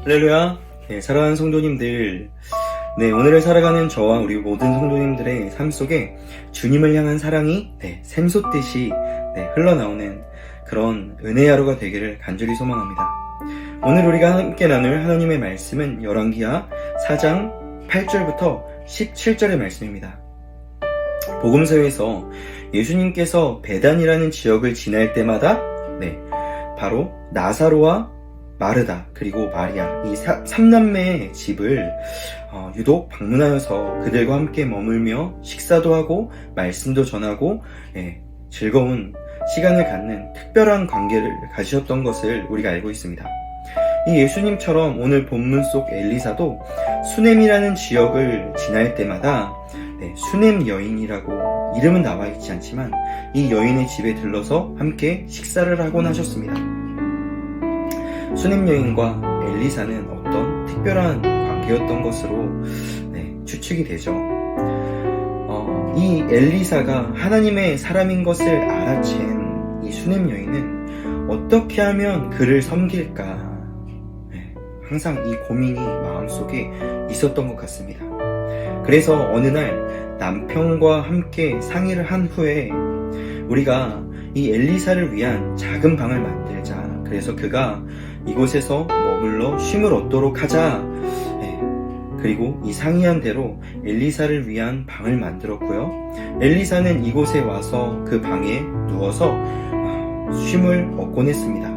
할렐루야. 사랑하는 성도님들, 오늘을 살아가는 저와 우리 모든 성도님들의 삶 속에 주님을 향한 사랑이 샘솟듯이 흘러나오는 그런 은혜의 하루가 되기를 간절히 소망합니다. 오늘 우리가 함께 나눌 하나님의 말씀은 열왕기하 4장 8절부터 17절의 말씀입니다. 복음서에서 예수님께서 베단이라는 지역을 지날 때마다 바로 나사로와 마르다 그리고 마리아 이 3남매의 집을 유독 방문하여서 그들과 함께 머물며 식사도 하고 말씀도 전하고 즐거운 시간을 갖는 특별한 관계를 가지셨던 것을 우리가 알고 있습니다. 이 예수님처럼 오늘 본문 속 엘리사도 수넴이라는 지역을 지날 때마다 수넴 여인이라고 이름은 나와 있지 않지만 이 여인의 집에 들러서 함께 식사를 하곤 하셨습니다. 수넴 여인과 엘리사는 어떤 특별한 관계였던 것으로 추측이 되죠. 이 엘리사가 하나님의 사람인 것을 알아챈 이 수넴 여인은 어떻게 하면 그를 섬길까 항상 이 고민이 마음속에 있었던 것 같습니다. 그래서 어느 날 남편과 함께 상의를 한 후에 우리가 이 엘리사를 위한 작은 방을 만들자. 그래서 그가 이곳에서 머물러 쉼을 얻도록 하자. 그리고 이 상의한 대로 엘리사를 위한 방을 만들었고요. 엘리사는 이곳에 와서 그 방에 누워서 쉼을 얻곤 했습니다.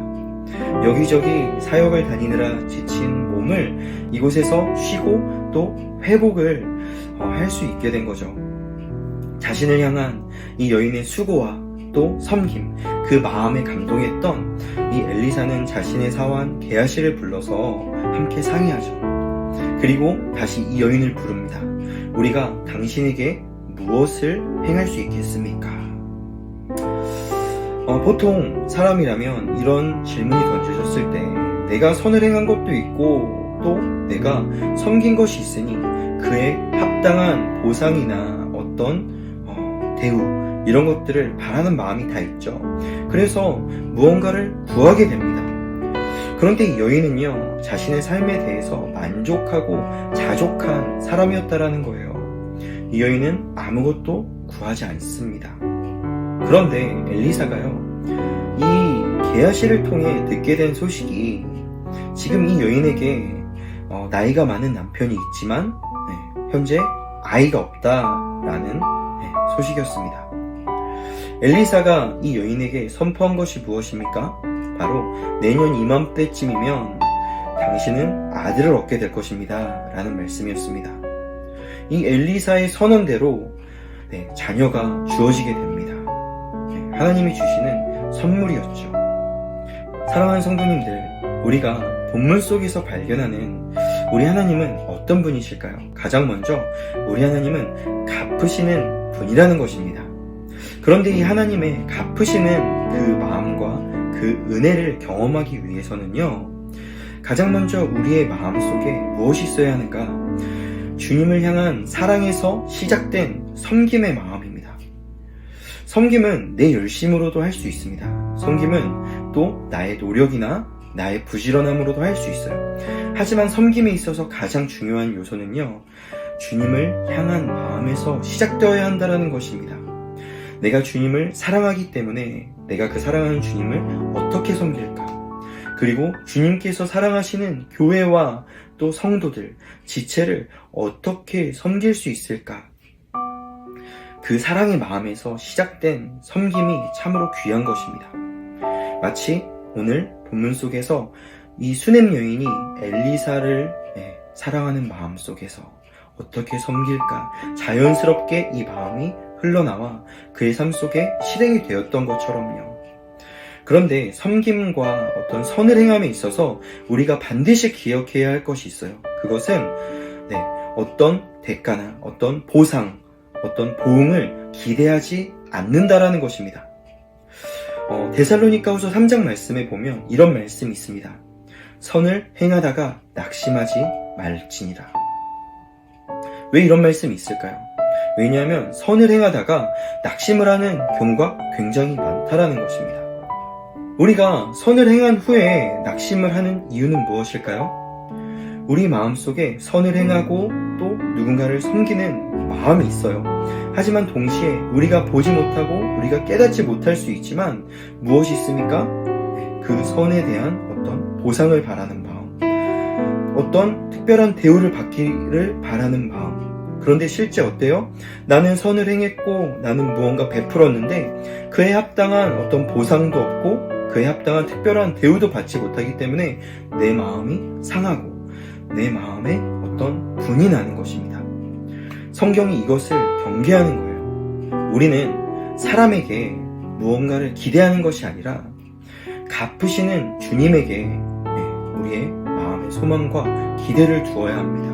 여기저기 사역을 다니느라 지친 몸을 이곳에서 쉬고 또 회복을 할 수 있게 된 거죠. 자신을 향한 이 여인의 수고와 또 섬김, 그 마음에 감동했던 이 엘리사는 자신의 사환 게하시를 불러서 함께 상의하죠. 그리고 다시 이 여인을 부릅니다. 우리가 당신에게 무엇을 행할 수 있겠습니까? 보통 사람이라면 이런 질문이 던져졌을 때 내가 선을 행한 것도 있고 또 내가 섬긴 것이 있으니 그에 합당한 보상이나 어떤 대우 이런 것들을 바라는 마음이 다 있죠. 그래서 무언가를 구하게 됩니다. 그런데 이 여인은요, 자신의 삶에 대해서 만족하고 자족한 사람이었다라는 거예요. 이 여인은 아무것도 구하지 않습니다. 그런데 엘리사가요, 이 게하시를 통해 듣게 된 소식이 지금 이 여인에게 나이가 많은 남편이 있지만 현재 아이가 없다라는 소식이었습니다. 엘리사가 이 여인에게 선포한 것이 무엇입니까? 바로 내년 이맘때쯤이면 당신은 아들을 얻게 될 것입니다 라는 말씀이었습니다. 이 엘리사의 선언대로 자녀가 주어지게 됩니다. 하나님이 주시는 선물이었죠. 사랑하는 성도님들, 우리가 본문 속에서 발견하는 우리 하나님은 어떤 분이실까요? 가장 먼저 우리 하나님은 갚으시는 분이라는 것입니다. 그런데 이 하나님의 갚으시는 그 마음과 그 은혜를 경험하기 위해서는요, 가장 먼저 우리의 마음속에 무엇이 있어야 하는가? 주님을 향한 사랑에서 시작된 섬김의 마음입니다. 섬김은 내 열심으로도 할 수 있습니다. 섬김은 또 나의 노력이나 나의 부지런함으로도 할 수 있어요. 하지만 섬김에 있어서 가장 중요한 요소는요, 주님을 향한 마음에서 시작되어야 한다는 것입니다. 내가 주님을 사랑하기 때문에 내가 그 사랑하는 주님을 어떻게 섬길까? 그리고 주님께서 사랑하시는 교회와 또 성도들, 지체를 어떻게 섬길 수 있을까? 그 사랑의 마음에서 시작된 섬김이 참으로 귀한 것입니다. 마치 오늘 본문 속에서 이 수넴 여인이 엘리사를 사랑하는 마음 속에서 어떻게 섬길까 자연스럽게 이 마음이 흘러나와 그의 삶 속에 실행이 되었던 것처럼요. 그런데 섬김과 어떤 선을 행함에 있어서 우리가 반드시 기억해야 할 것이 있어요. 그것은 어떤 대가나 어떤 보상, 어떤 보응을 기대하지 않는다라는 것입니다. 데살로니가후서 3장 말씀에 보면 이런 말씀이 있습니다. 선을 행하다가 낙심하지 말지니라. 왜 이런 말씀이 있을까요? 왜냐하면 선을 행하다가 낙심을 하는 경우가 굉장히 많다라는 것입니다. 우리가 선을 행한 후에 낙심을 하는 이유는 무엇일까요? 우리 마음속에 선을 행하고 또 누군가를 섬기는 마음이 있어요. 하지만 동시에 우리가 보지 못하고 우리가 깨닫지 못할 수 있지만 무엇이 있습니까? 그 선에 대한 어떤 보상을 바라는 마음, 어떤 특별한 대우를 받기를 바라는 마음. 그런데 실제 어때요? 나는 선을 행했고 나는 무언가 베풀었는데 그에 합당한 어떤 보상도 없고 그에 합당한 특별한 대우도 받지 못하기 때문에 내 마음이 상하고 내 마음에 어떤 분이 나는 것입니다. 성경이 이것을 경계하는 거예요. 우리는 사람에게 무언가를 기대하는 것이 아니라 갚으시는 주님에게 우리의 마음의 소망과 기대를 두어야 합니다.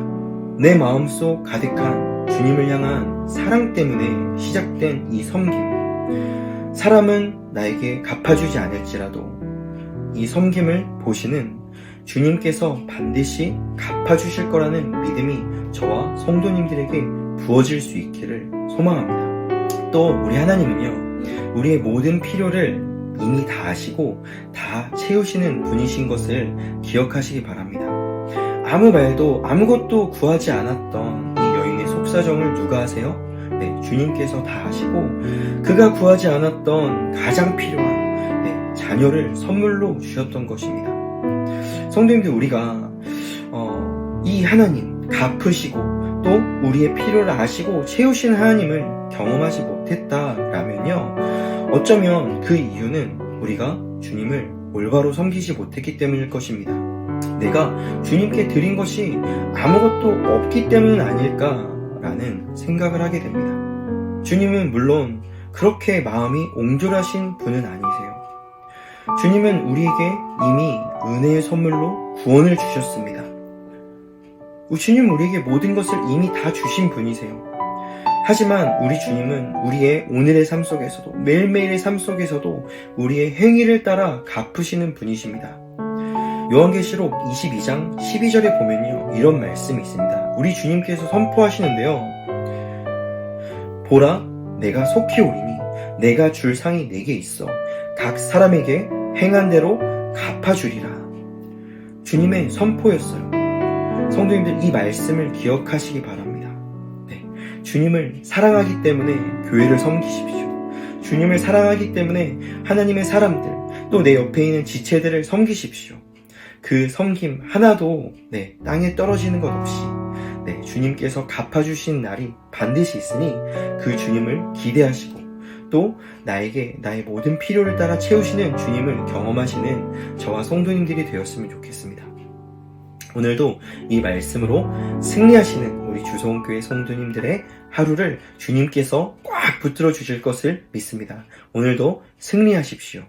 내 마음속 가득한 주님을 향한 사랑 때문에 시작된 이 섬김. 사람은 나에게 갚아주지 않을지라도 이 섬김을 보시는 주님께서 반드시 갚아주실 거라는 믿음이 저와 성도님들에게 부어질 수 있기를 소망합니다. 또 우리 하나님은요, 우리의 모든 필요를 이미 다 아시고 다 채우시는 분이신 것을 기억하시기 바랍니다. 아무 말도 아무것도 구하지 않았던 이 여인의 속사정을 누가 아세요? 네, 주님께서 다 아시고 그가 구하지 않았던 가장 필요한 자녀를 선물로 주셨던 것입니다. 성도님들, 우리가 이 하나님 갚으시고 또 우리의 필요를 아시고 채우시는 하나님을 경험하지 못했다라면요, 어쩌면 그 이유는 우리가 주님을 올바로 섬기지 못했기 때문일 것입니다. 내가 주님께 드린 것이 아무것도 없기 때문은 아닐까라는 생각을 하게 됩니다. 주님은 물론 그렇게 마음이 옹졸하신 분은 아니세요. 주님은 우리에게 이미 은혜의 선물로 구원을 주셨습니다. 주님은 우리에게 모든 것을 이미 다 주신 분이세요. 하지만 우리 주님은 우리의 오늘의 삶 속에서도 매일매일의 삶 속에서도 우리의 행위를 따라 갚으시는 분이십니다. 요한계시록 22장 12절에 보면요, 이런 말씀이 있습니다. 우리 주님께서 선포하시는데요, 보라, 내가 속히 오리니 내가 줄 상이 내게 있어 각 사람에게 행한 대로 갚아주리라. 주님의 선포였어요. 성도님들, 이 말씀을 기억하시기 바랍니다. 주님을 사랑하기 때문에 교회를 섬기십시오. 주님을 사랑하기 때문에 하나님의 사람들, 또 내 옆에 있는 지체들을 섬기십시오. 그 섬김 하나도 땅에 떨어지는 것 없이 주님께서 갚아주신 날이 반드시 있으니 그 주님을 기대하시고 또 나에게 나의 모든 필요를 따라 채우시는 주님을 경험하시는 저와 성도님들이 되었으면 좋겠습니다. 오늘도 이 말씀으로 승리하시는 우리 주성교회 성도님들의 하루를 주님께서 꽉 붙들어 주실 것을 믿습니다. 오늘도 승리하십시오.